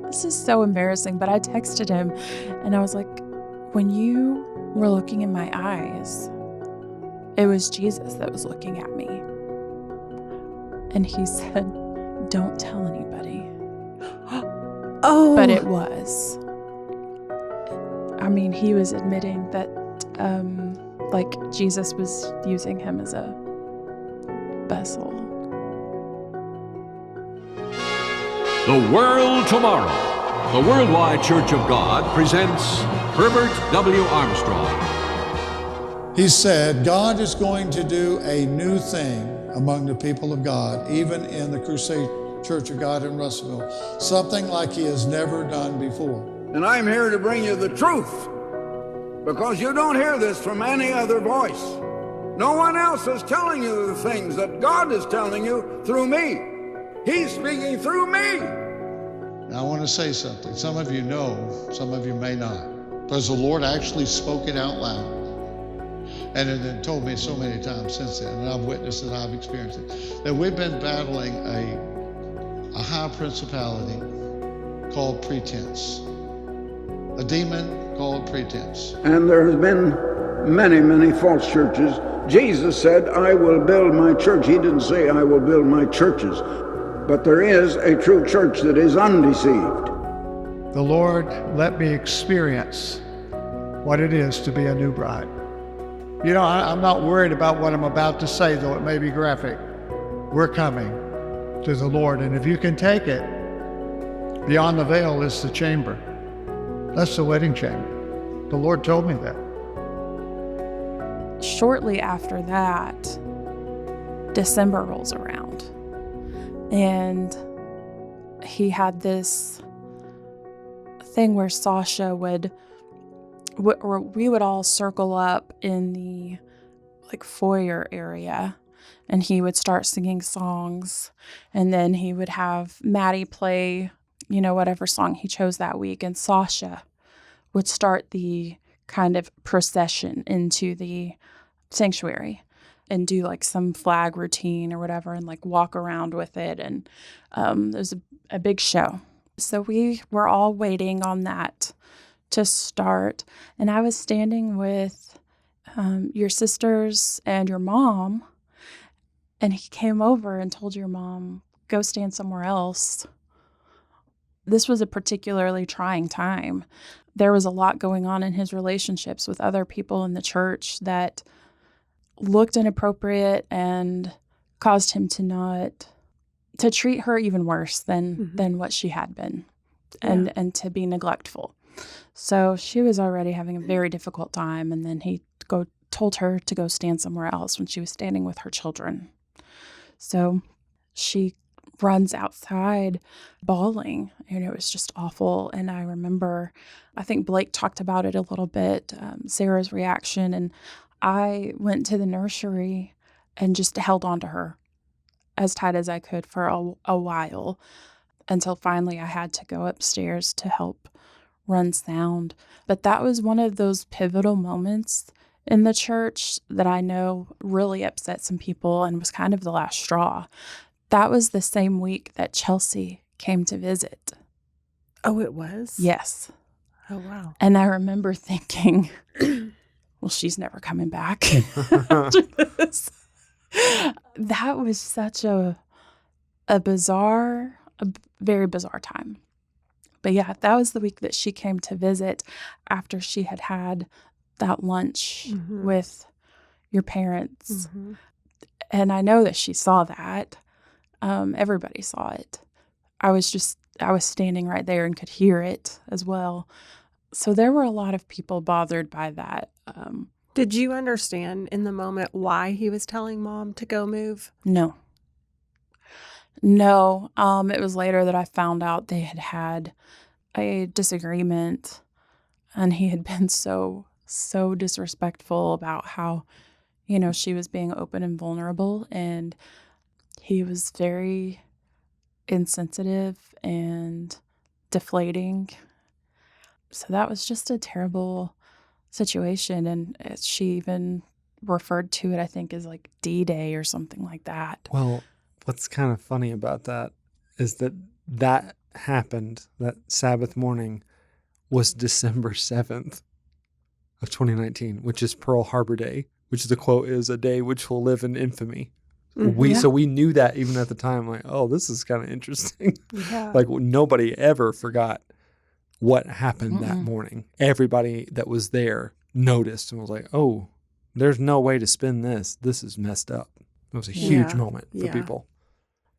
This is so embarrassing, but I texted him and I was like, when you were looking in my eyes, it was Jesus that was looking at me. And he said, don't tell anybody. Oh. But it was. I mean, he was admitting that like Jesus was using him as a vessel. The World Tomorrow. The Worldwide Church of God presents Herbert W. Armstrong. He said, God is going to do a new thing among the people of God, even in the Crusade Church of God in Russellville, something like he has never done before. And I'm here to bring you the truth, because you don't hear this from any other voice. No one else is telling you the things that God is telling you through me. He's speaking through me. Now I want to say something. Some of you know, some of you may not, because the Lord actually spoke it out loud. And it had told me so many times since then, and I've witnessed it, I've experienced it, that we've been battling a high principality called pretense, a demon called pretense. And there has been many, many false churches. Jesus said, I will build my church. He didn't say, I will build my churches. But there is a true church that is undeceived. The Lord let me experience what it is to be a new bride. You know, I'm not worried about what I'm about to say, though it may be graphic. We're coming to the Lord, and if you can take it, beyond the veil is the chamber. That's the wedding chamber. The Lord told me that. Shortly after that, December rolls around, and he had this thing where Sasha we would all circle up in the foyer area, and he would start singing songs, and then he would have Maddie play, whatever song he chose that week, and Sasha would start the kind of procession into the sanctuary and do some flag routine or whatever, and walk around with it, and it was a big show. So we were all waiting on that to start, and I was standing with your sisters and your mom, and he came over and told your mom, go stand somewhere else. This was a particularly trying time. There was a lot going on in his relationships with other people in the church that looked inappropriate and caused him to treat her even worse than what she had been, and to be neglectful. So she was already having a very difficult time, and then he told her to go stand somewhere else when she was standing with her children. So she runs outside bawling, and it was just awful. And I remember, I think Blake talked about it a little bit, Sarah's reaction, and I went to the nursery and just held on to her as tight as I could for a while, until finally I had to go upstairs to help run sound. But that was one of those pivotal moments in the church that I know really upset some people and was kind of the last straw. That was the same week that Chelsea came to visit. Oh, it was? Yes. Oh, wow. And I remember thinking, well, she's never coming back after this. That was such a very bizarre time. But yeah, that was the week that she came to visit after she had that lunch with your parents. Mm-hmm. And I know that she saw that. Everybody saw it. I was standing right there and could hear it as well. So there were a lot of people bothered by that. Did you understand in the moment why he was telling Mom to go move? No. It was later that I found out they had a disagreement, and he had been so disrespectful about how, she was being open and vulnerable, and he was very insensitive and deflating. So that was just a terrible situation, and she even referred to it, I think, as D-Day or something like that. Well, what's kind of funny about that is that happened, that Sabbath morning, was December 7th of 2019, which is Pearl Harbor Day, which the quote is, "A day which will live in infamy." So we knew that even at the time, like, oh, this is kind of interesting. Yeah. Like, nobody ever forgot what happened that morning. Everybody that was there noticed and was like, oh, there's no way to spin this. This is messed up. It was a huge moment for people.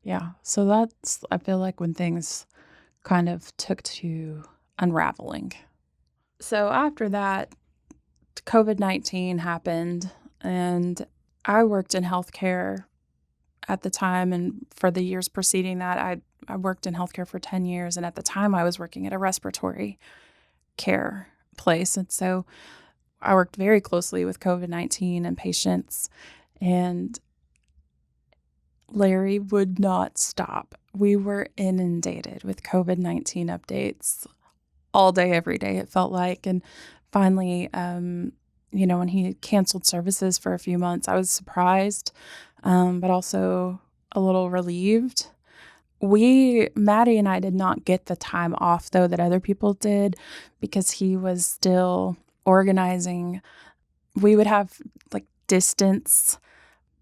Yeah. So that's, I feel like, when things kind of took to unraveling. So after that, COVID-19 happened, and I worked in healthcare at the time. And for the years preceding that, I worked in healthcare for 10 years. And at the time, I was working at a respiratory care place. And so I worked very closely with COVID-19 and patients. And Larry would not stop. We were inundated with COVID-19 updates all day, every day, it felt like. And finally, when he canceled services for a few months, I was surprised, but also a little relieved. Maddie and I did not get the time off, though, that other people did, because he was still organizing. We would have like distance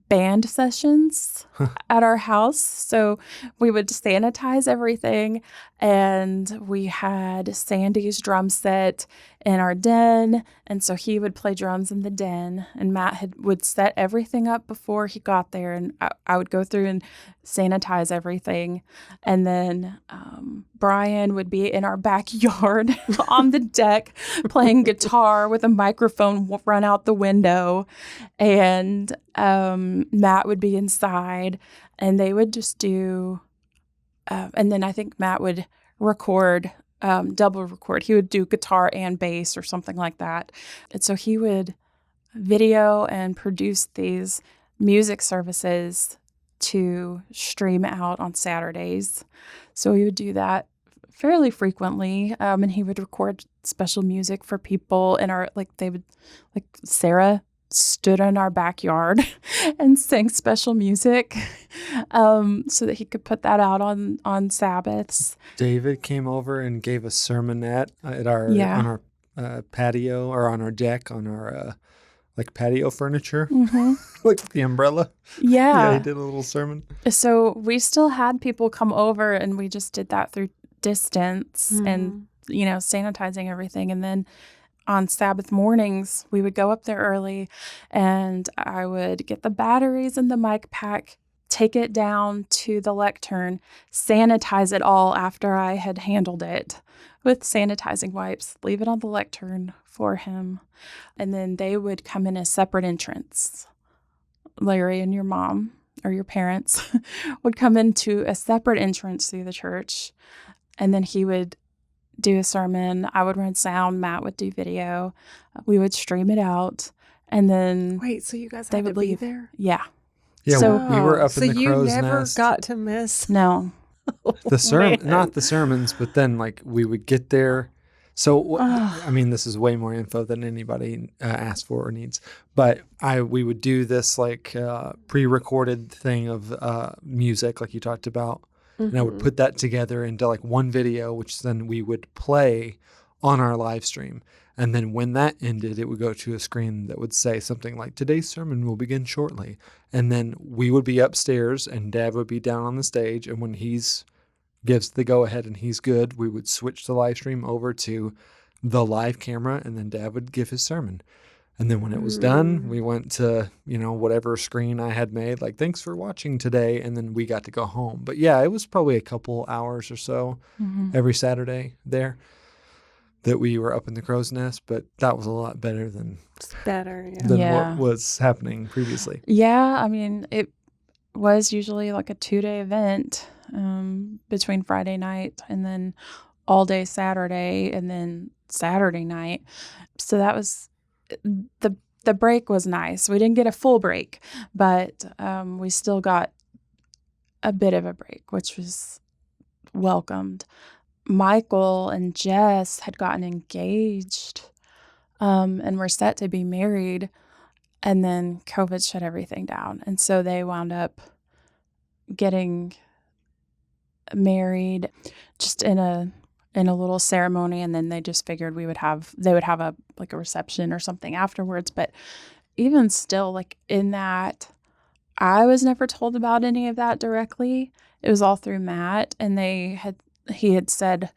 band sessions at our house. So we would sanitize everything, and we had Sandy's drum set in our den. And so he would play drums in the den, and Matt would set everything up before he got there. And I would go through and sanitize everything. And then Brian would be in our backyard on the deck playing guitar with a microphone run out the window. And Matt would be inside, and they would just do, and then I think Matt would record, double record. He would do guitar and bass or something like that. And so he would video and produce these music services to stream out on Saturdays. So he would do that fairly frequently. And he would record special music for people in our, Sarah stood in our backyard and sang special music so that he could put that out on Sabbaths. David came over and gave a sermonette on our patio, or on our deck, on our patio furniture, like the umbrella. Yeah. He did a little sermon. So we still had people come over, and we just did that through distance and, sanitizing everything. And then on Sabbath mornings, we would go up there early, and I would get the batteries in the mic pack, take it down to the lectern, sanitize it all after I had handled it with sanitizing wipes, leave it on the lectern for him. And then they would come in a separate entrance. Larry and your mom or your parents would come into a separate entrance through the church, and then he would do a sermon. I would run sound. Matt would do video. We would stream it out, and then Wait, so you guys they had would to leave. be there? Yeah. Yeah, So we were up in the crow's So you never nest. got to miss No. The sermon, man. not the sermons, but then we would get there. So, I mean, this is way more info than anybody asked for or needs. But we would do this pre-recorded thing of music, like you talked about. And I would put that together into one video, which then we would play on our live stream. And then when that ended, it would go to a screen that would say something like, "Today's sermon will begin shortly." And then we would be upstairs, and Dad would be down on the stage. And when he's gives the go-ahead and he's good, we would switch the live stream over to the live camera, and then Dad would give his sermon. And then when it was done, we went to, whatever screen I had made, "Thanks for watching today." And then we got to go home. But yeah, it was probably a couple hours or so every Saturday there that we were up in the crow's nest. But that was a lot better than It's better, yeah. than Yeah. what was happening previously. Yeah. I mean, it was usually a 2-day event between Friday night and then all day Saturday and then Saturday night. So that was the break was nice. We didn't get a full break, but we still got a bit of a break, which was welcomed. Michael and Jess had gotten engaged and were set to be married, and then COVID shut everything down. And so they wound up getting married just in a little ceremony, and then they just figured they would have a like a reception or something afterwards. But even still, like in that, I was never told about any of that directly. It was all through Matt, and he had said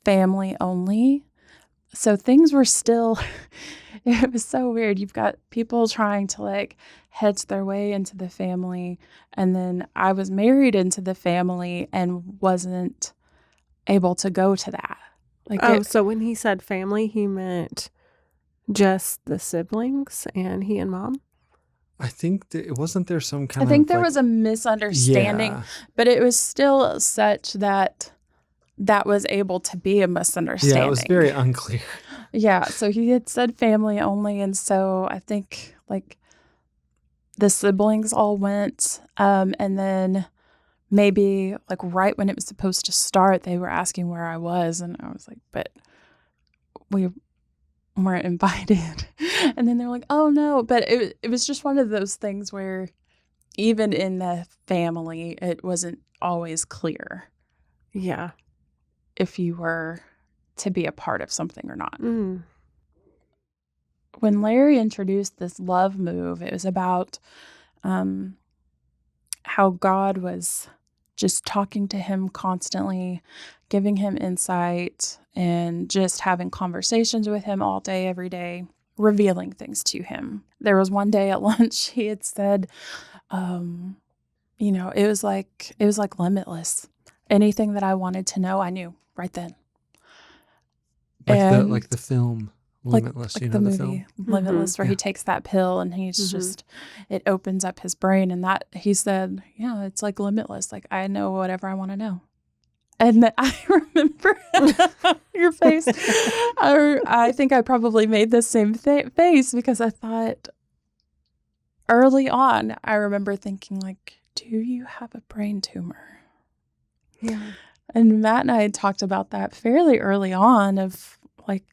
family only. So things were still, it was so weird. You've got people trying to like hedge their way into the family. And then I was married into the family and wasn't able to go to that. Like so when he said family, he meant just the siblings and he and mom? I think it wasn't there some kind I think of there like, was a misunderstanding, yeah. but it was still such that was able to be a misunderstanding. Yeah, it was very unclear. Yeah, so he had said family only, and so I think like the siblings all went, and then maybe like right when it was supposed to start, they were asking where I was, and I was like, but we weren't invited. And then they're like, oh no, but it was just one of those things where even in the family, it wasn't always clear Yeah. if you were to be a part of something or not. Mm. When Larry introduced this love move, it was about how God was just talking to him constantly, giving him insight, and just having conversations with him all day, every day, revealing things to him. There was one day at lunch he had said, it was like Limitless. Anything that I wanted to know, I knew right then. Like the film Limitless, like you know, the the movie film. Limitless, where Yeah. he takes that pill and he's just, it opens up his brain, and that he said, yeah, it's like Limitless. Like I know whatever I want to know. And then I remember your face. I think I probably made the same face because I thought early on, I remember thinking like, do you have a brain tumor? Yeah. And Matt and I had talked about that fairly early on of like,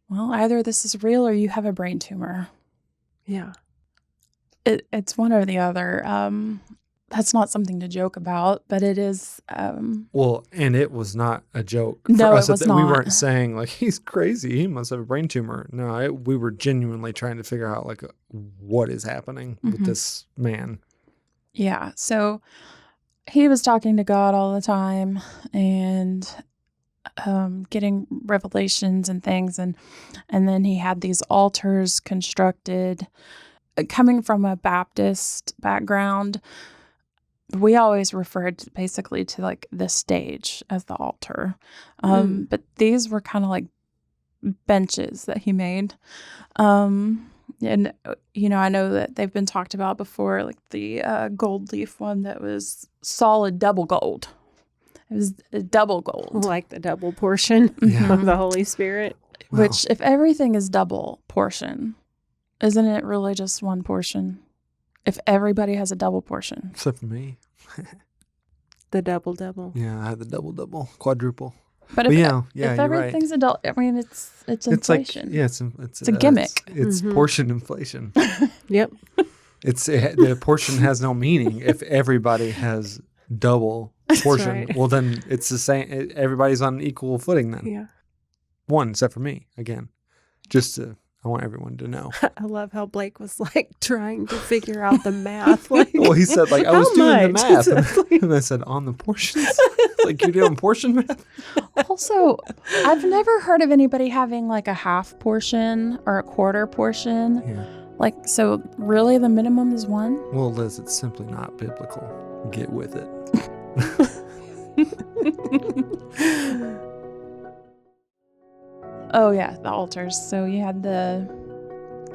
well, either this is real or you have a brain tumor. Yeah. It's one or the other. That's not something to joke about, but it is. Well, and it was not a joke. No, for us it was We not. weren't saying like he's crazy. He must have a brain tumor. No, we were genuinely trying to figure out like what is happening with this man. Yeah. So he was talking to God all the time and getting revelations and things, and then he had these altars constructed. Coming from a Baptist background, we always referred basically to like the stage as the altar. But these were kind of like benches that he made. And, I know that they've been talked about before, like the gold leaf one that was solid double gold. It was double gold. Like the double portion Yeah. of the Holy Spirit. Which, if everything is double portion, isn't it really just one portion? If everybody has a double portion. Except for me. The double. Yeah, I had the double, quadruple. But But if yeah, if you're right. everything's adult, I mean, it's inflation. Like, yeah, it's a gimmick. It's portion inflation. Yep. The portion has no meaning if everybody has double portion. right. Well, then it's the same. Everybody's on equal footing then. Yeah. One, except for me. Again, I want everyone to know. I love how Blake was like trying to figure out the math. Like, Well, he said like I how was doing the much? math, Exactly. and I said on the portions. Like you're doing portion math. Also, I've never heard of anybody having like a half portion or a quarter portion. Yeah. Like, so really the minimum is one? Well, Liz, it's simply not biblical. Get with it. Oh, yeah, the altars. So you had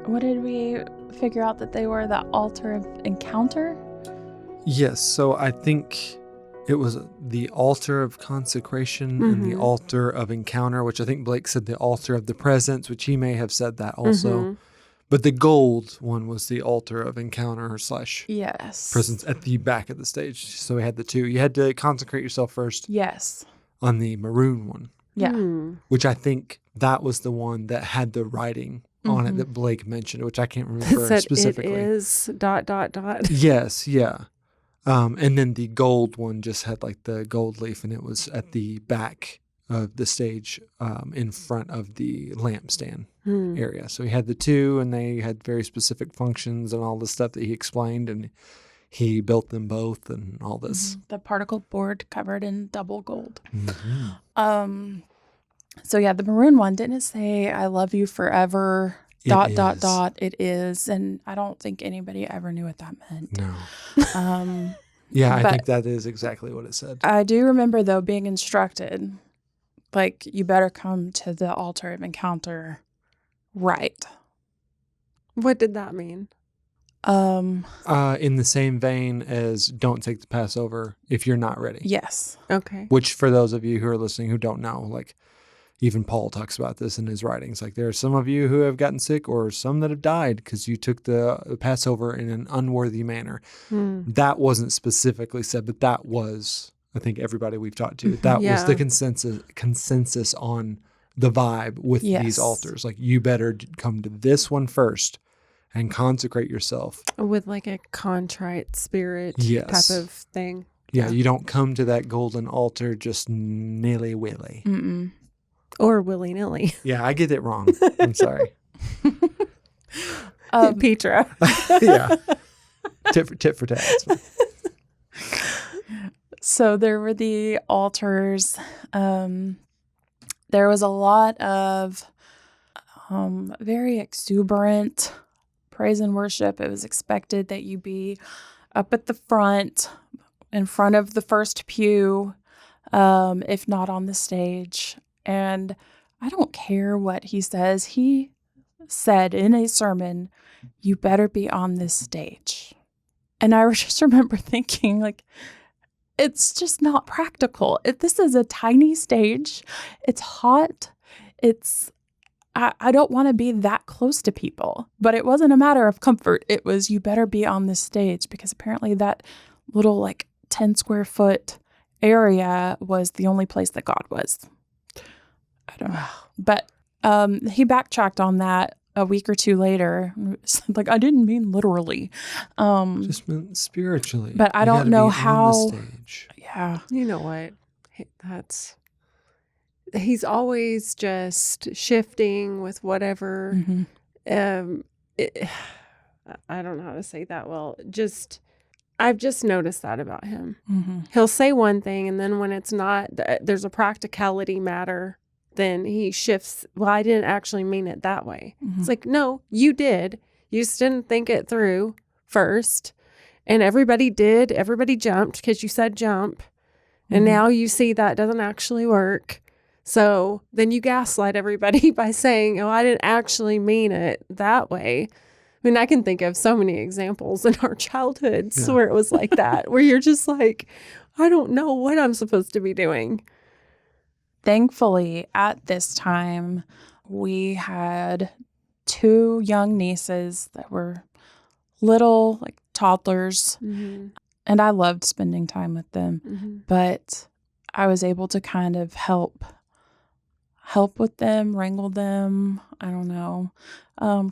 what did we figure out that they were? The altar of encounter? Yes. So I think it was the altar of consecration and the altar of encounter, which I think Blake said the altar of the presence, which he may have said that also. But the gold one was the altar of encounter / Yes. presence at the back of the stage. So we had the two. You had to consecrate yourself first Yes. on the maroon one, Yeah. which I think that was the one that had the writing on it that Blake mentioned, which I can't remember It said specifically. it is ... Yes, yeah. And then the gold one just had like the gold leaf, and it was at the back of the stage, in front of the lampstand area. So he had the two, and they had very specific functions and all the stuff that he explained, and he built them both and all this. The particle board covered in double gold. Mm-hmm. So yeah, the maroon one didn't say "I love you forever." It is, and I don't think anybody ever knew what that meant. No. Yeah, I think that is exactly what it said. I do remember though being instructed, like, you better come to the altar of encounter right. What did that mean? In the same vein as don't take the Passover if you're not ready. Yes. Okay. Which, for those of you who are listening who don't know, like, even Paul talks about this in his writings. Like, there are some of you who have gotten sick, or some that have died because you took the Passover in an unworthy manner. That wasn't specifically said, but that was, I think, everybody we've talked to. That was the consensus on the vibe with these altars. Like, you better come to this one first and consecrate yourself. With like a contrite spirit type of thing. Yeah, you don't come to that golden altar just nilly-willy. Mm-mm. Or willy-nilly. Yeah, I get it wrong. I'm sorry. Petra. Yeah. Tit for tat. So there were the altars. There was a lot of very exuberant praise and worship. It was expected that you be up at the front, in front of the first pew, if not on the stage. And I don't care what he says. He said in a sermon, you better be on this stage. And I just remember thinking, like, it's just not practical. If this is a tiny stage, it's hot. I don't want to be that close to people. But it wasn't a matter of comfort. It was, you better be on this stage, because apparently that little, like, 10 square foot area was the only place that God was. I don't know. But he backtracked on that a week or two later. Like, I didn't mean literally. Just meant spiritually. But I don't know how. On the stage. Yeah. You know what? He's always just shifting with whatever. Mm-hmm. I don't know how to say that well. I've just noticed that about him. Mm-hmm. He'll say one thing, and then when it's not, there's a practicality matter, then he shifts. Well, I didn't actually mean it that way. Mm-hmm. It's like, no, you did. You just didn't think it through first. And everybody did. Everybody jumped because you said jump. And now you see that doesn't actually work. So then you gaslight everybody by saying, oh, I didn't actually mean it that way. I mean, I can think of so many examples in our childhoods where it was like that, where you're just like, I don't know what I'm supposed to be doing. Thankfully, at this time, we had 2 young nieces that were little, like toddlers, and I loved spending time with them. But I was able to kind of help with them, wrangle them, I don't know,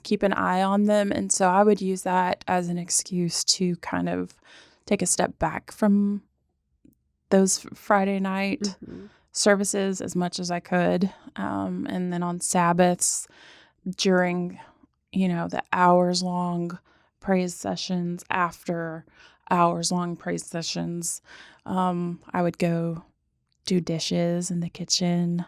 keep an eye on them. And so I would use that as an excuse to kind of take a step back from those Friday night services as much as I could. And then on Sabbaths, during, the hours-long praise sessions, after hours-long praise sessions, I would go do dishes in the kitchen,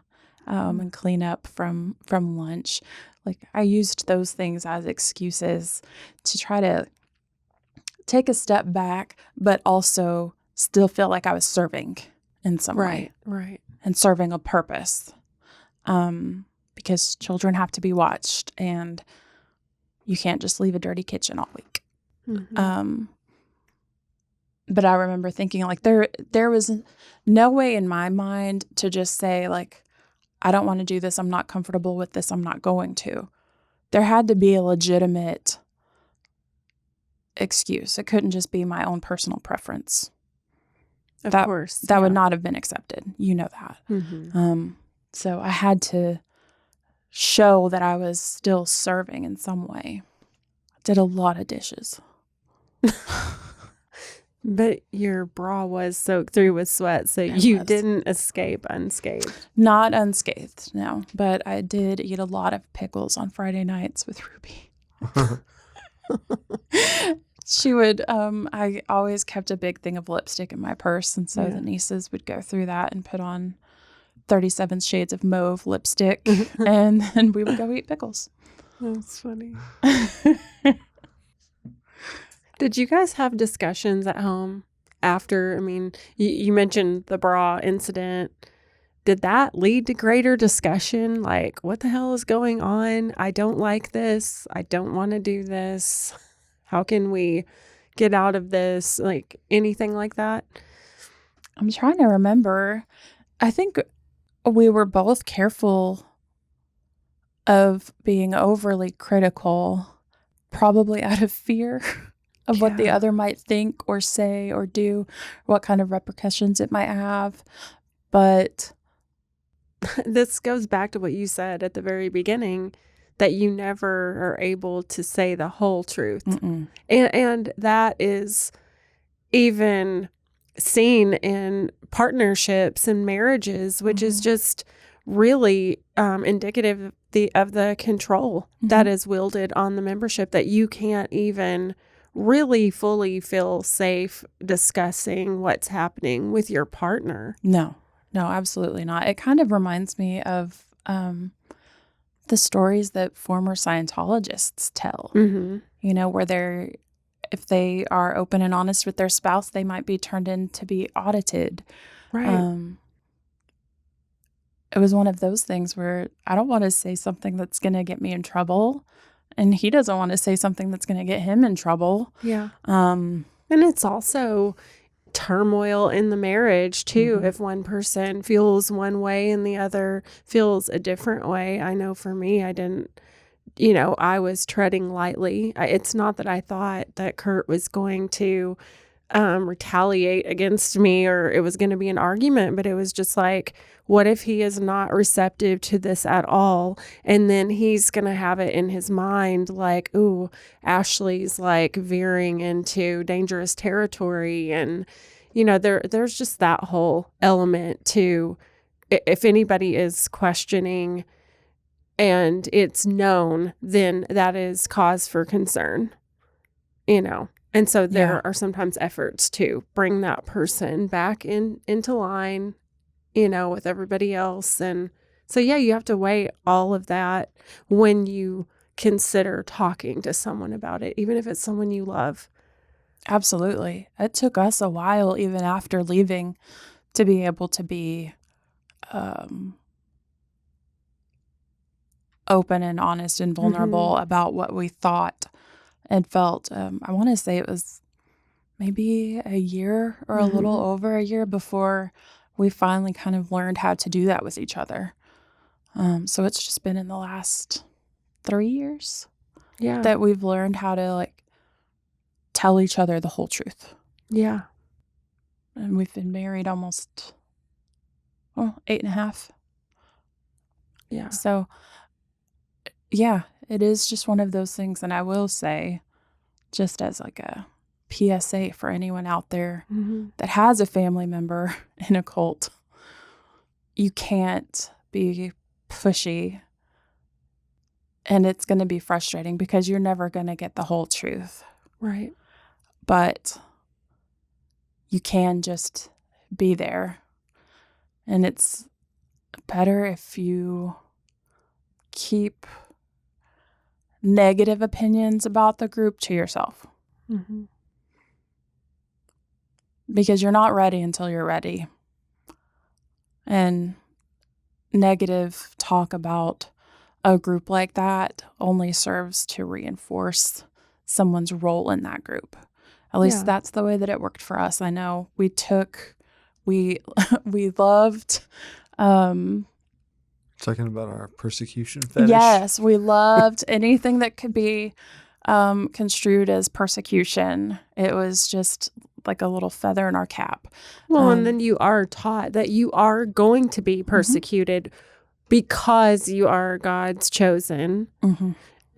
and clean up from lunch. Like, I used those things as excuses to try to take a step back, but also still feel like I was serving in some way. Right. And serving a purpose. Because children have to be watched, and you can't just leave a dirty kitchen all week. But I remember thinking, like, there was no way in my mind to just say, like, I don't want to do this. I'm not comfortable with this. I'm not going to. There had to be a legitimate excuse. It couldn't just be my own personal preference. Of course. That would not have been accepted. You know that. So I had to show that I was still serving in some way. I did a lot of dishes. But your bra was soaked through with sweat, so you was. didn't escape unscathed. Not unscathed, no. But I did eat a lot of pickles on Friday nights with Ruby. She would, I always kept a big thing of lipstick in my purse. And so the nieces would go through that and put on 37 shades of mauve lipstick. And then we would go eat pickles. That's funny. Did you guys have discussions at home after? I mean, you mentioned the bra incident. Did that lead to greater discussion? Like, what the hell is going on? I don't like this. I don't want to do this. How can we get out of this? Like, anything like that? I'm trying to remember. I think we were both careful of being overly critical, probably out of fear of what the other might think or say or do, what kind of repercussions it might have. But this goes back to what you said at the very beginning, that you never are able to say the whole truth. And that is even seen in partnerships and marriages, which is just really indicative of the control that is wielded on the membership, that you can't even really fully feel safe discussing what's happening with your partner. No, absolutely not. It kind of reminds me of the stories that former Scientologists tell, you know, where if they are open and honest with their spouse, they might be turned in to be audited. Right. It was one of those things where I don't want to say something that's going to get me in trouble, and he doesn't want to say something that's going to get him in trouble. Yeah. And it's also turmoil in the marriage too. If one person feels one way and the other feels a different way. I know for me, I didn't, I was treading lightly. It's not that I thought that Kurt was going to retaliate against me or it was going to be an argument, but it was just like, what if he is not receptive to this at all? And then he's going to have it in his mind like, ooh, Ashley's like veering into dangerous territory. And, there's just that whole element to, if anybody is questioning and it's known, then that is cause for concern, And so there are sometimes efforts to bring that person back into line, with everybody else. And so, you have to weigh all of that when you consider talking to someone about it, even if it's someone you love. Absolutely. It took us a while, even after leaving, to be able to be open and honest and vulnerable about what we thought and felt. I want to say it was maybe a year or a little over a year before we finally kind of learned how to do that with each other. So it's just been in the last 3 years that we've learned how to tell each other the whole truth. Yeah. And we've been married almost 8.5. Yeah. So it is just one of those things. And I will say, just as a PSA for anyone out there that has a family member in a cult, you can't be pushy, and it's going to be frustrating because you're never going to get the whole truth. Right. But you can just be there, and it's better if you keep negative opinions about the group to yourself. Because you're not ready until you're ready. And negative talk about a group like that only serves to reinforce someone's role in that group. At least that's the way that it worked for us. I know we loved talking about our persecution fetish. Yes, we loved anything that could be construed as persecution. It was just like a little feather in our cap. Well, and then you are taught that you are going to be persecuted because you are God's chosen.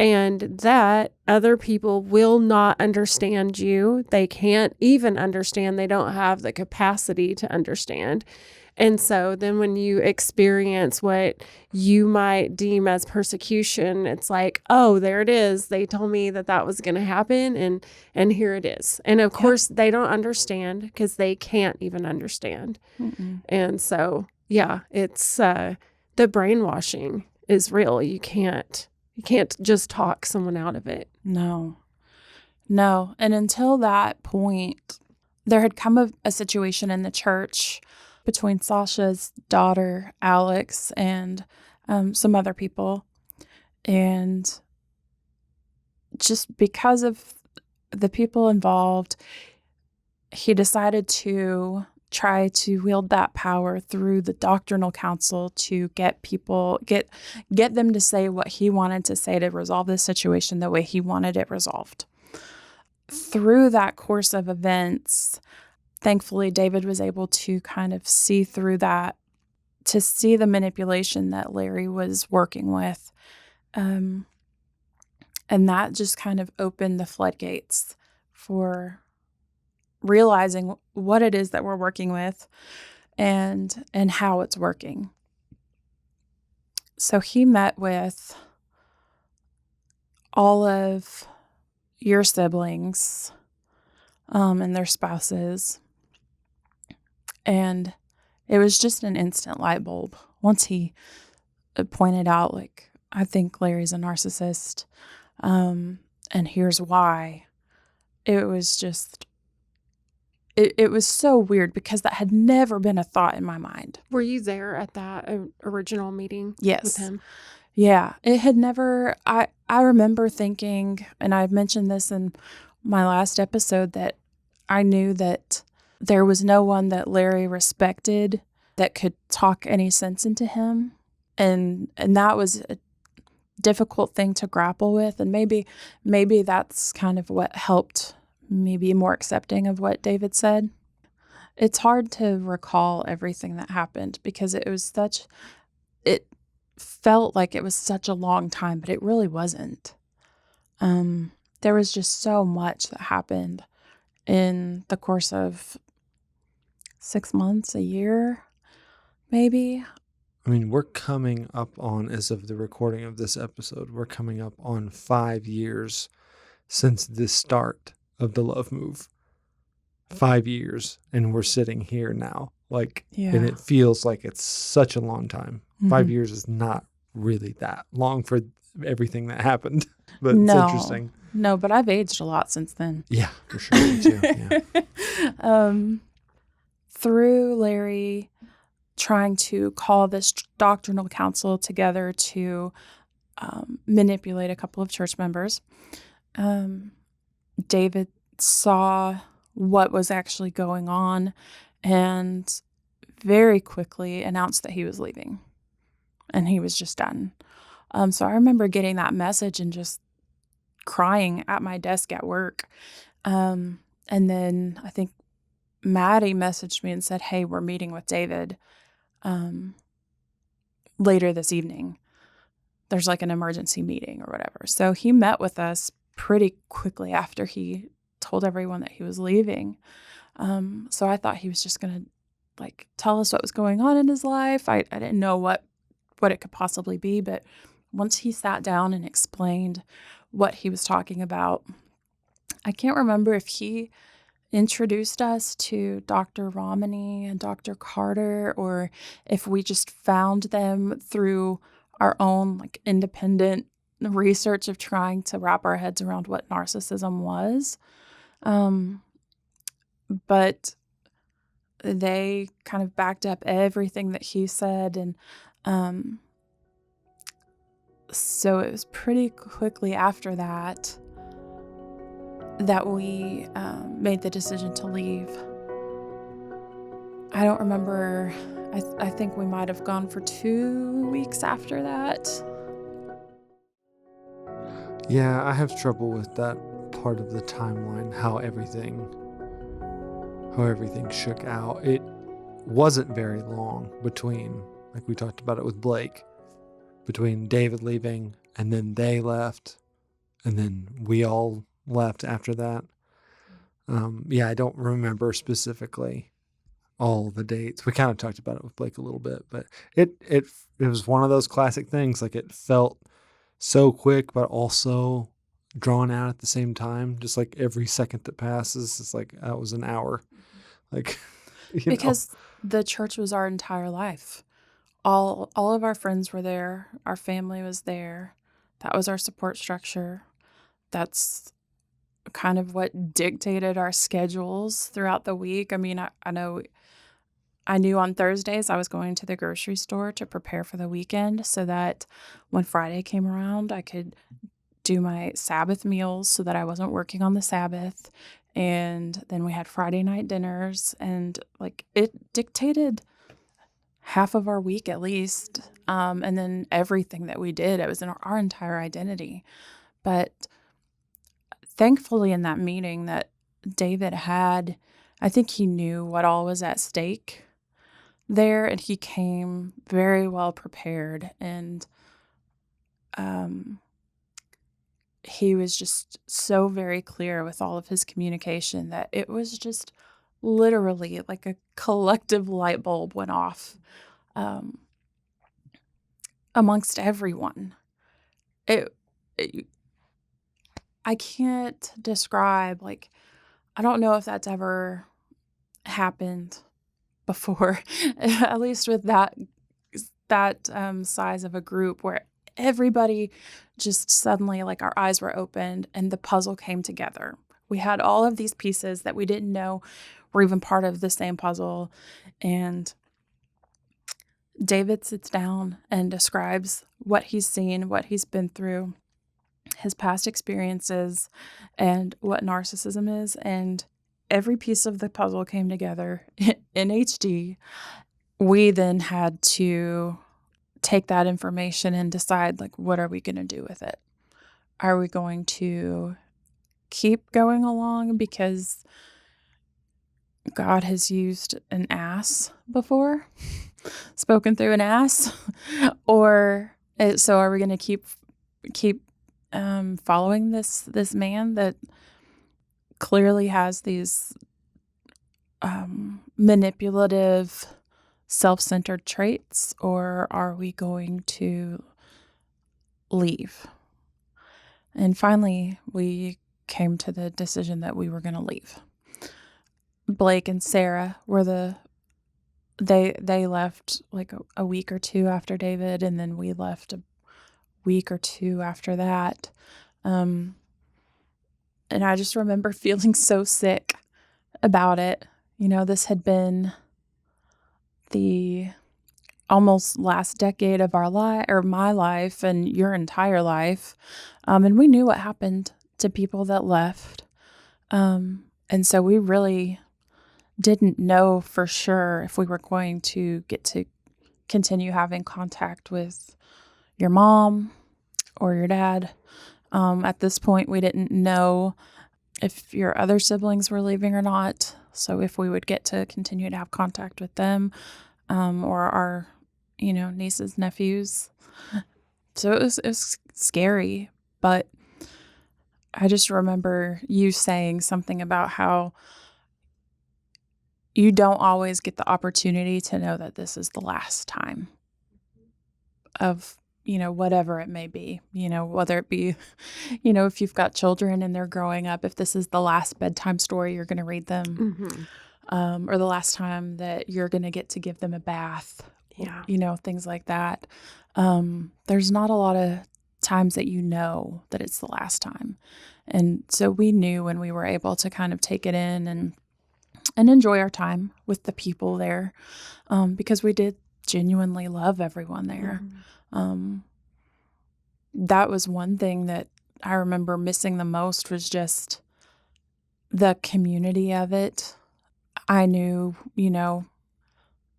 and that other people will not understand you. They can't even understand. They don't have the capacity to understand. And so then when you experience what you might deem as persecution, it's like, oh, there it is. They told me that was going to happen, and here it is. And of course, they don't understand because they can't even understand. Mm-mm. And so, yeah, it's the brainwashing is real. You can't just talk someone out of it. No. And until that point, there had come a situation in the church between Sasha's daughter, Alex, and some other people. And just because of the people involved, he decided to try to wield that power through the doctrinal council to get them to say what he wanted to say to resolve this situation the way he wanted it resolved. Through that course of events, thankfully, David was able to kind of see through that, to see the manipulation that Larry was working with. And that just kind of opened the floodgates for realizing what it is that we're working with and how it's working. So he met with all of your siblings and their spouses, and it was just an instant light bulb. Once he pointed out, like, I think Larry's a narcissist, and here's why. It was just, it was so weird because that had never been a thought in my mind. Were you there at that original meeting Yes. with him? Yeah, it had never, I remember thinking, and I mentioned this in my last episode, that I knew that there was no one that Larry respected that could talk any sense into him. And that was a difficult thing to grapple with. And maybe that's kind of what helped me be more accepting of what David said. It's hard to recall everything that happened because it felt like it was such a long time, but it really wasn't. There was just so much that happened in the course of 6 months, a year, maybe. I mean, we're coming up on, as of the recording of this episode, we're coming up on 5 years since the start of the Love Move. 5 years, and we're sitting here now. And it feels like it's such a long time. 5 years is not really that long for everything that happened, but it's interesting. No, but I've aged a lot since then. Yeah, for sure. Me too. Yeah. Through Larry trying to call this doctrinal council together to manipulate a couple of church members, David saw what was actually going on and very quickly announced that he was leaving and he was just done. So I remember getting that message and just crying at my desk at work. And then I think Maddie messaged me and said, hey, we're meeting with David later this evening. There's like an emergency meeting or whatever. So he met with us pretty quickly after he told everyone that he was leaving. So I thought he was just going to tell us what was going on in his life. I didn't know what it could possibly be, but once he sat down and explained what he was talking about, I can't remember if he introduced us to Dr. Romney and Dr. Carter, or if we just found them through our own independent research of trying to wrap our heads around what narcissism was. But they kind of backed up everything that he said. And so it was pretty quickly after that we made the decision to leave. I don't remember. I think we might have gone for 2 weeks after that. Yeah, I have trouble with that part of the timeline, how everything shook out. It wasn't very long between, like we talked about it with Blake, between David leaving and then they left. and then we all left after that. I don't remember specifically all the dates. We kind of talked about it with Blake a little bit, but it was one of those classic things. like it felt so quick, but also drawn out at the same time. Just like every second that passes, it's like that was an hour. Like, because the church was our entire life. All of our friends were there. Our family was there. That was our support structure. That's kind of what dictated our schedules throughout the week. I mean, I know I knew on Thursdays I was going to the grocery store to prepare for the weekend so that when Friday came around, I could do my Sabbath meals so that I wasn't working on the Sabbath. And then we had Friday night dinners, and like it dictated half of our week at least. And then everything that we did, it was in our entire identity. But thankfully in that meeting that David had, I think he knew what all was at stake there, and he came very well prepared, and he was just so very clear with all of his communication that it was just literally like a collective light bulb went off amongst everyone. I can't describe, like, I don't know if that's ever happened before, at least with that size of a group, where everybody just suddenly, like, our eyes were opened and the puzzle came together. We had all of these pieces that we didn't know were even part of the same puzzle. And David sits down and describes what he's seen, what he's been through, his past experiences, and what narcissism is. And every piece of the puzzle came together in HD. We then had to take that information and decide, like, what are we going to do with it? Are we going to keep going along because God has used an ass before, spoken through an ass? Or so are we going to keep following this man that clearly has these manipulative, self-centered traits, or are we going to leave? And finally, we came to the decision that we were going to leave. Blake and Sarah were they left like a week or two after David, and then we left a week or two after that. And I just remember feeling so sick about it. You know, this had been the almost last decade of our life, or my life and your entire life. And we knew what happened to people that left. And so we really didn't know for sure if we were going to get to continue having contact with your mom or your dad. At this point, we didn't know if your other siblings were leaving or not. So if we would get to continue to have contact with them, or our, nieces, nephews. So it was scary, but I just remember you saying something about how you don't always get the opportunity to know that this is the last time of, whatever it may be, whether it be, if you've got children and they're growing up, if this is the last bedtime story you're going to read them, or the last time that you're going to get to give them a bath, things like that. There's not a lot of times that that it's the last time. And so we knew when we were able to kind of take it in and enjoy our time with the people there, because we did genuinely love everyone there. That was one thing that I remember missing the most, was just the community of it. I knew,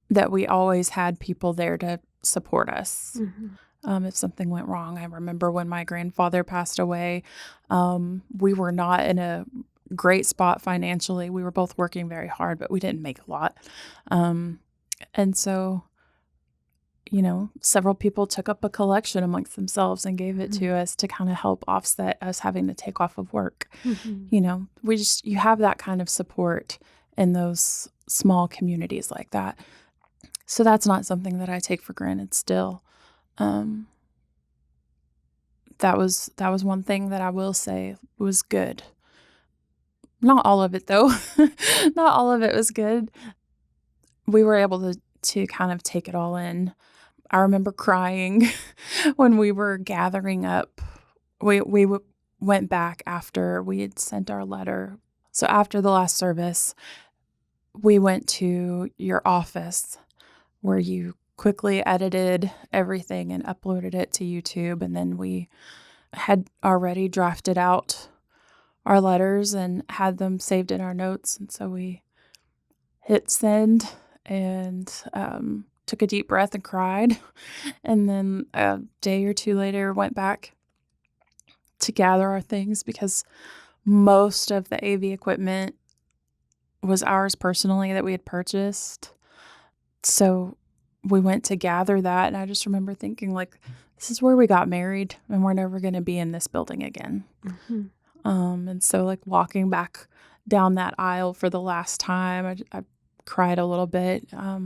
that we always had people there to support us. If something went wrong. I remember when my grandfather passed away, we were not in a great spot financially. We were both working very hard, but we didn't make a lot. And so, several people took up a collection amongst themselves and gave it to us to kind of help offset us having to take off of work. You have that kind of support in those small communities like that. So that's not something that I take for granted still. That was one thing that I will say was good. Not all of it, though. Not all of it was good. We were able to kind of take it all in. I remember crying when we were gathering up. We went back after we had sent our letter. So after the last service, we went to your office where you quickly edited everything and uploaded it to YouTube. And then we had already drafted out our letters and had them saved in our notes. And so we hit send and took a deep breath and cried. And then a day or two later went back to gather our things because most of the AV equipment was ours personally that we had purchased. So we went to gather that, and I just remember thinking, like, this is where we got married, and we're never going to be in this building again. And so, like, walking back down that aisle for the last time, I cried a little bit. Yeah,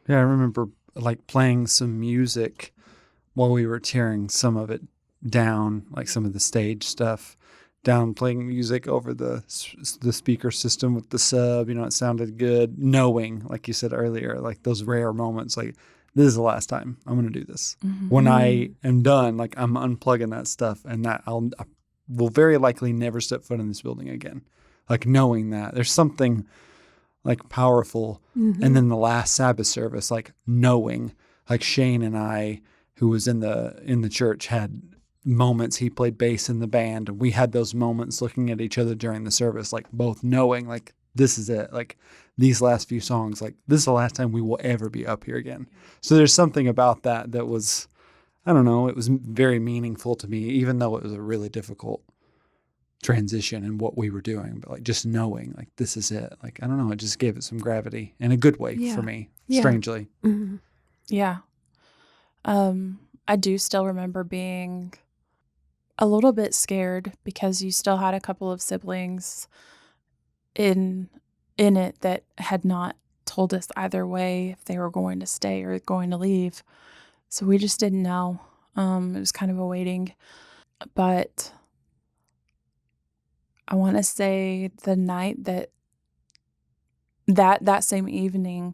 I remember, like, playing some music while we were tearing some of it down, like some of the stage stuff down, playing music over the speaker system with the sub. It sounded good, knowing, like you said earlier, like those rare moments, like, this is the last time I'm going to do this. When I am done, like, I'm unplugging that stuff, and that I will very likely never step foot in this building again. Like, knowing that there's something like powerful. And then the last Sabbath service, like, knowing, like, Shane and I, who was in the church, had moments. He played bass in the band. We had those moments looking at each other during the service, like, both knowing, like, this is it. Like, these last few songs, like, this is the last time we will ever be up here again. So there's something about that was, I don't know, it was very meaningful to me, even though it was a really difficult transition in what we were doing. But, like, just knowing, like, this is it. Like, I don't know, it just gave it some gravity in a good way for me, strangely. Yeah. I do still remember being a little bit scared because you still had a couple of siblings in it that had not told us either way if they were going to stay or going to leave. So we just didn't know. It was kind of a waiting. But I want to say the night that same evening,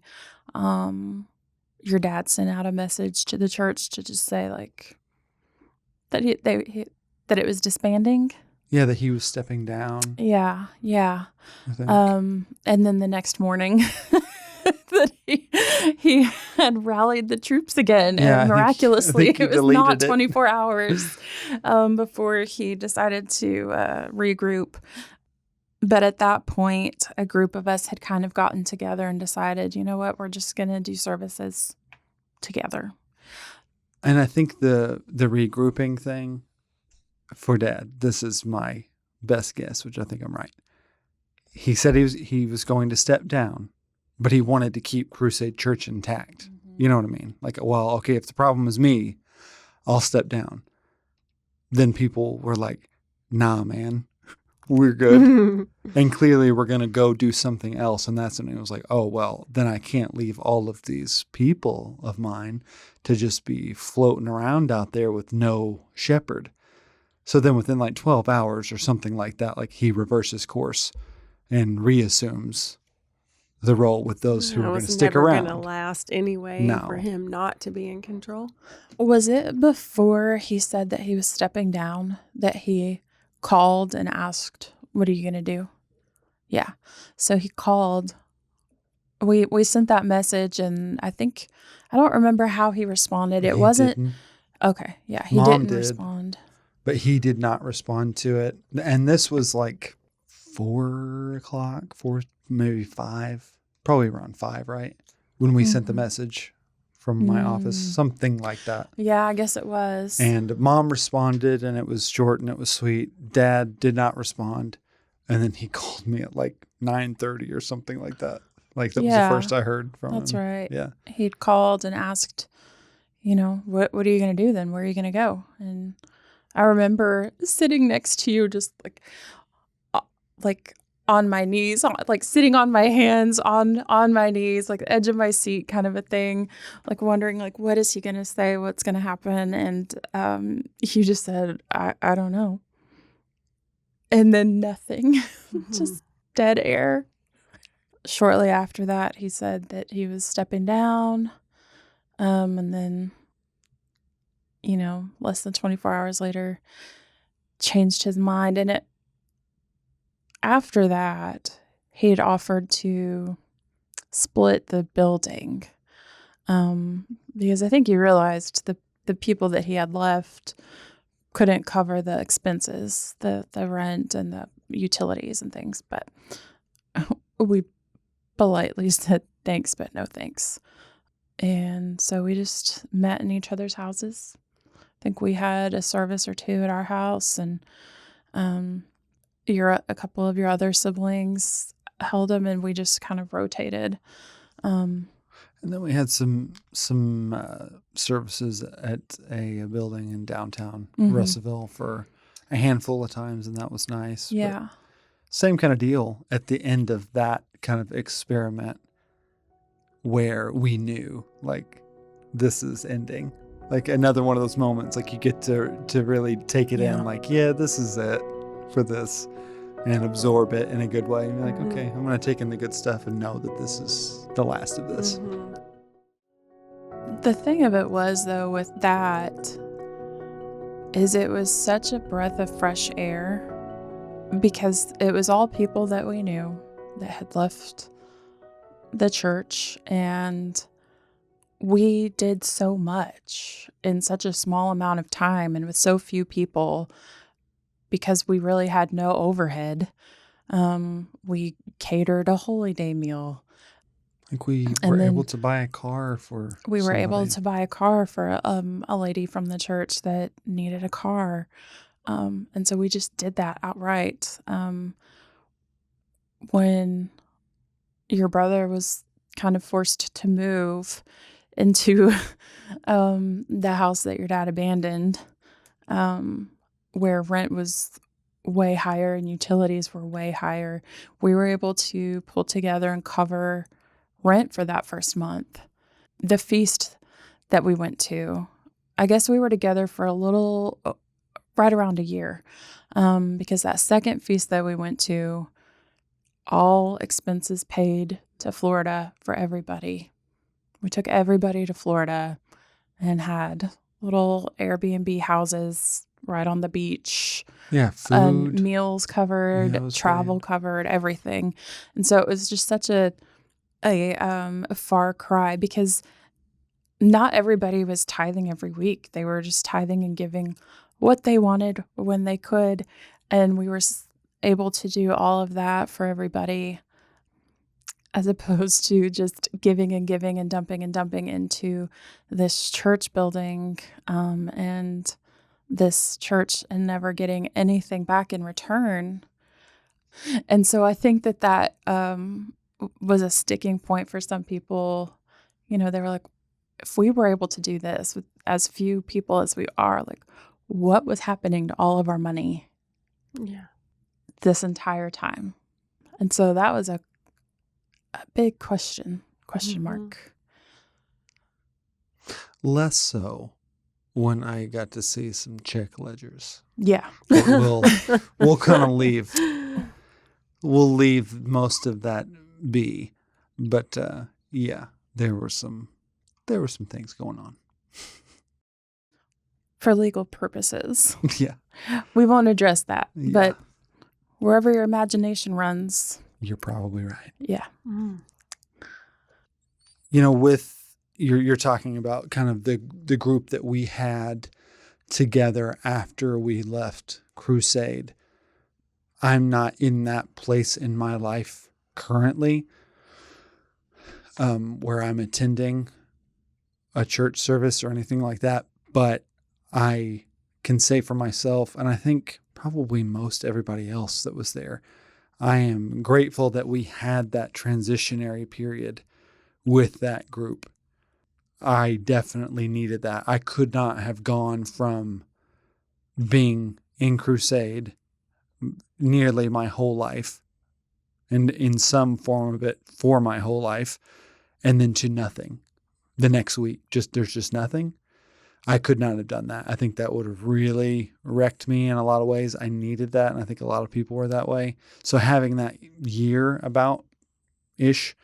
your dad sent out a message to the church to just say, like, that that it was disbanding. Yeah, that he was stepping down. Yeah. I think. And then the next morning that he had rallied the troops again, Yeah, and miraculously I think it was not it. 24 hours before he decided to regroup. But at that point, a group of us had kind of gotten together and decided, you know what, we're just going to do services together. And I think the regrouping thing for Dad, this is my best guess, which I think I'm right. He said he was going to step down, but he wanted to keep Crusade Church intact. You know what I mean? Like, well, okay, if the problem is me, I'll step down. Then people were like, nah, man, we're good. And clearly we're going to go do something else. And that's when it was like, oh, well, then I can't leave all of these people of mine to just be floating around out there with no shepherd. So then within like 12 hours or something like that, like, he reverses course and reassumes the role with those who are going to stick around. It was never going to last anyway for him not to be in control. Was it before he said that he was stepping down that he called and asked, what are you going to do? Yeah. So he called. We sent that message, and I don't remember how he responded. It wasn't. Didn't. Okay. Yeah. He Mom didn't did. respond. But he did not respond to it. And this was like 4 maybe 5, probably around 5, right? When we sent the message from my office, something like that. Yeah, I guess it was. And Mom responded, and it was short and it was sweet. Dad did not respond. And then he called me at like 9:30 or something like that. Like, that was the first I heard from him. That's right. Yeah. He'd called and asked what are you going to do then? Where are you going to go? And I remember sitting next to you, just like on my knees, like sitting on my hands on my knees, like the edge of my seat kind of a thing, like wondering, like, what is he going to say? What's going to happen? And you just said, I don't know. And then nothing, just dead air. Shortly after that, he said that he was stepping down. And then, less than 24 hours later, changed his mind. And after that, he had offered to split the building, because I think he realized the people that he had left couldn't cover the expenses, the rent and the utilities and things. But we politely said thanks, but no thanks. And so we just met in each other's houses. I think we had a service or two at our house, and a couple of your other siblings held them, and we just kind of rotated. And then we had some services at a building in downtown Russellville for a handful of times, and that was nice. Yeah. But same kind of deal at the end of that kind of experiment where we knew, like, this is ending. Like another one of those moments, like you get to really take it in, like, yeah, this is it for this, and absorb it in a good way. And you're like, okay, I'm going to take in the good stuff and know that this is the last of this. The thing of it was, though, with that, is it was such a breath of fresh air, because it was all people that we knew that had left the church, and we did so much in such a small amount of time and with so few people, because we really had no overhead. We catered a Holy Day meal. Like we were able to buy a car for We were somebody. able to buy a car for a lady from the church that needed a car. And so we just did that outright. When your brother was kind of forced to move into the house that your dad abandoned, where rent was way higher and utilities were way higher, we were able to pull together and cover rent for that first month. The feast that we went to, I guess we were together for a little, right around a year, because that second feast that we went to, all expenses paid to Florida for everybody. We took everybody to Florida and had little Airbnb houses right on the beach. Yeah, food. Meals covered, travel covered, everything. And so it was just such a far cry, because not everybody was tithing every week. They were just tithing and giving what they wanted when they could. And we were able to do all of that for everybody, as opposed to just giving and giving and dumping into this church building, and this church, and never getting anything back in return. And so I think that was a sticking point for some people. They were like, if we were able to do this with as few people as we are, like, what was happening to all of our money this entire time? And so that was a big question mark. Less so when I got to see some check ledgers. Yeah. We'll kind of leave. We'll leave most of that be. But yeah, there were some things going on. For legal purposes. Yeah. We won't address that. Yeah. But wherever your imagination runs. You're probably right. Yeah. With you're talking about kind of the group that we had together after we left Crusade. I'm not in that place in my life currently, where I'm attending a church service or anything like that. But I can say for myself, and I think probably most everybody else that was there, I am grateful that we had that transitionary period with that group. I definitely needed that. I could not have gone from being in Crusade nearly my whole life and in some form of it for my whole life, and then to nothing the next week. There's just nothing. I could not have done that. I think that would have really wrecked me in a lot of ways. I needed that, and I think a lot of people were that way. So having that year about ish,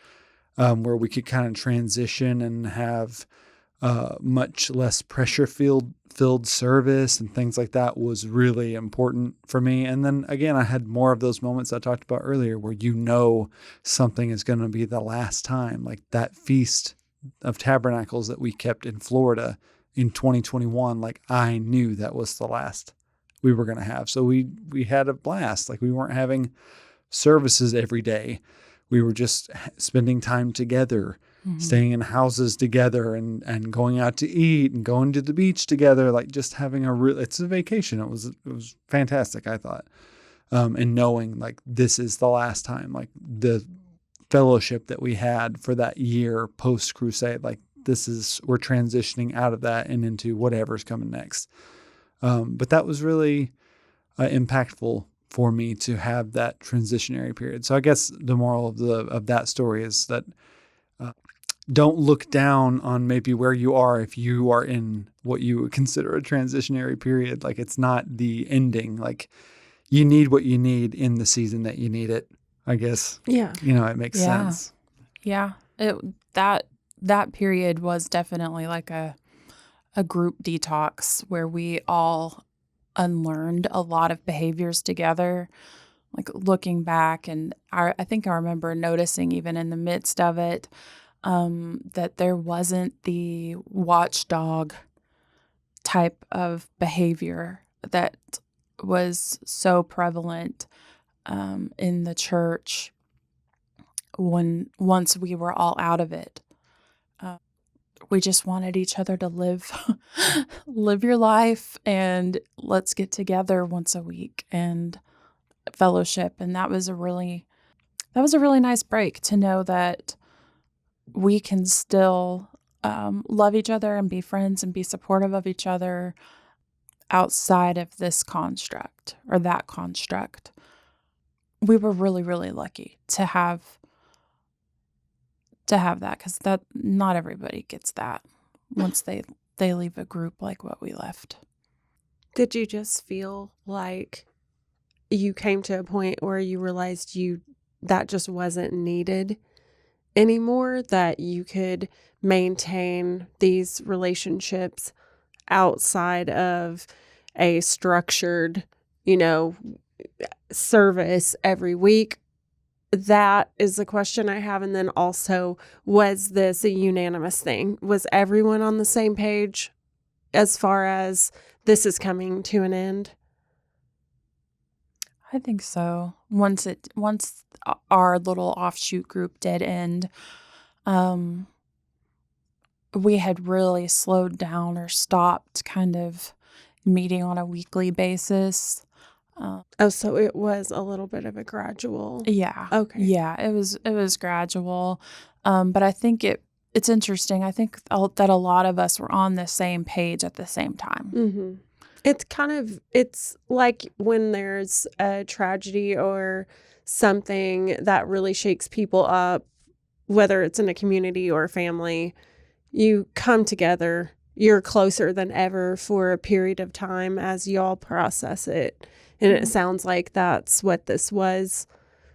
where we could kind of transition and have much less pressure filled service and things like that was really important for me. And then again, I had more of those moments I talked about earlier where something is going to be the last time, like that Feast of Tabernacles that we kept in Florida in 2021. Like I knew that was the last we were going to have. So we had a blast. Like we weren't having services every day. We were just spending time together, staying in houses together and going out to eat and going to the beach together, like just having it's a vacation. It was fantastic, I thought. And knowing like this is the last time, like the fellowship that we had for that year post Crusade, like we're transitioning out of that and into whatever's coming next. But that was really impactful for me to have that transitionary period. So I guess the moral of that story is that don't look down on maybe where you are if you are in what you would consider a transitionary period. Like it's not the ending. Like you need what you need in the season that you need it, I guess. Yeah. It makes sense. Yeah. That period was definitely like a group detox where we all unlearned a lot of behaviors together. Like looking back, and I think I remember noticing even in the midst of it, that there wasn't the watchdog type of behavior that was so prevalent in the church once we were all out of it. We just wanted each other to live your life, and let's get together once a week and fellowship. And that was a really nice break to know that we can still love each other and be friends and be supportive of each other outside of this construct or that construct. We were really, really lucky to have that, because that not everybody gets that once they leave a group like what we left. Did you just feel like you came to a point where you realized that just wasn't needed anymore, that you could maintain these relationships outside of a structured, service every week? That is the question I have. And then also, was this a unanimous thing? Was everyone on the same page as far as this is coming to an end? I think so. Once our little offshoot group did end, we had really slowed down or stopped kind of meeting on a weekly basis. So it was a little bit of a gradual. Yeah. Okay. Yeah, it was gradual. But I think it's interesting. I think that a lot of us were on the same page at the same time. Mm-hmm. It's like when there's a tragedy or something that really shakes people up, whether it's in a community or a family, you come together, you're closer than ever for a period of time as y'all process it. And it sounds like that's what this was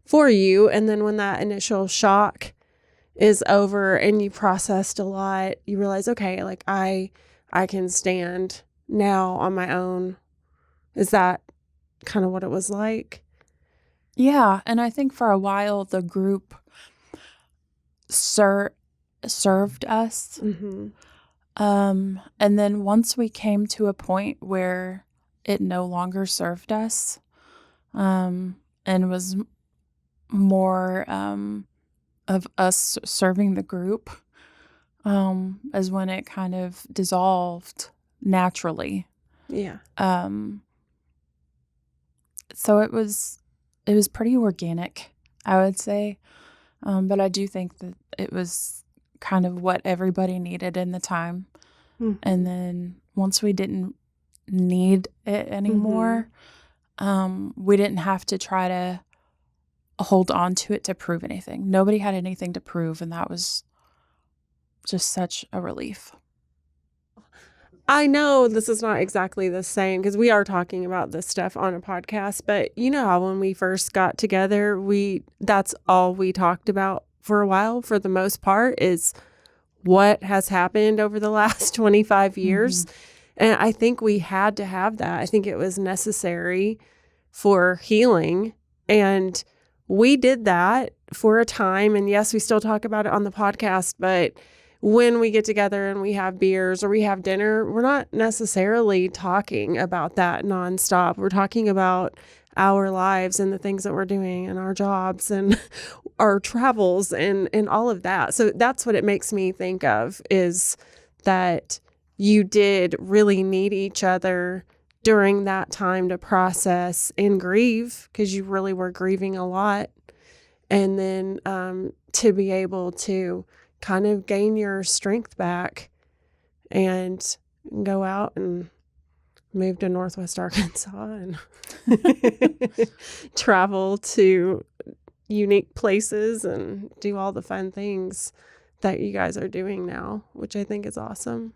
for you. And then when that initial shock is over and you processed a lot, you realize, okay, like I can stand now on my own. Is that kind of what it was like? Yeah, and I think for a while the group served us. Mm-hmm. And then once we came to a point where it no longer served us, and was more of us serving the group, as when it kind of dissolved naturally. Yeah. So it was pretty organic, I would say. But I do think that it was kind of what everybody needed in the time. Mhm. And then once we didn't need it anymore, we didn't have to try to hold on to it to prove anything. Nobody had anything to prove, and that was just such a relief. I know this is not exactly the same because we are talking about this stuff on a podcast, but you know how when we first got together, that's all we talked about for a while, for the most part, is what has happened over the last 25 years. And I think we had to have that. I think it was necessary for healing. And we did that for a time. And yes, we still talk about it on the podcast, but when we get together and we have beers or we have dinner, we're not necessarily talking about that nonstop. We're talking about our lives and the things that we're doing and our jobs and our travels and all of that. So that's what it makes me think of, is that you did really need each other during that time to process and grieve, because you really were grieving a lot. And then to be able to kind of gain your strength back and go out and move to Northwest Arkansas and travel to unique places and do all the fun things that you guys are doing now, which I think is awesome.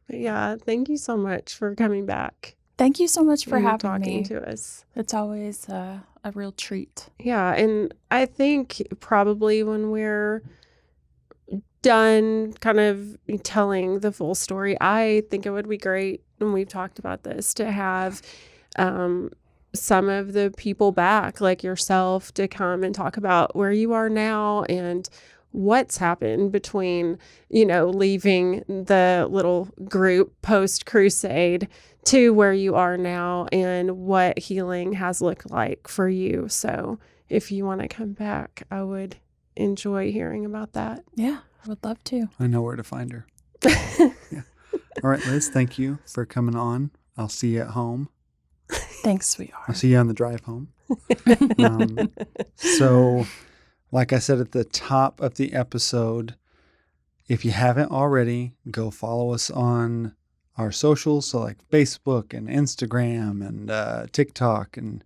But yeah, thank you so much for coming back. Thank you so much for and having talking me. to us. It's always a real treat. Yeah, and I think probably when we're done kind of telling the full story, I think it would be great, and we've talked about this, to have some of the people back, like yourself, to come and talk about where you are now and what's happened between, leaving the little group post Crusade to where you are now and what healing has looked like for you. So if you want to come back, I would enjoy hearing about that. Yeah, I would love to. I know where to find her. Yeah. All right, Liz, thank you for coming on. I'll see you at home. Thanks, sweetheart. I'll see you on the drive home. So, like I said at the top of the episode, if you haven't already, go follow us on our socials. So like Facebook and Instagram and TikTok. And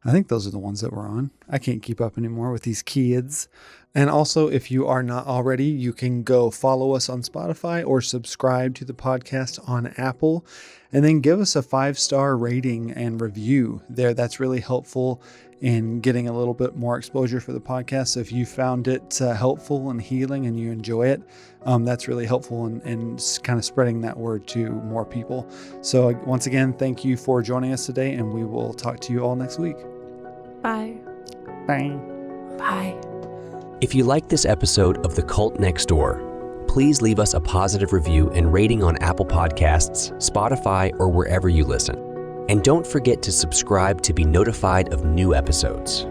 I think those are the ones that we're on. I can't keep up anymore with these kids. And also, if you are not already, you can go follow us on Spotify or subscribe to the podcast on Apple, and then give us a 5-star rating and review there. That's really helpful in getting a little bit more exposure for the podcast. So if you found it helpful and healing and you enjoy it, that's really helpful in kind of spreading that word to more people. So once again, thank you for joining us today, and we will talk to you all next week. Bye. Bye. Bye. If you like this episode of The Cult Next Door, please leave us a positive review and rating on Apple Podcasts, Spotify, or wherever you listen. And don't forget to subscribe to be notified of new episodes.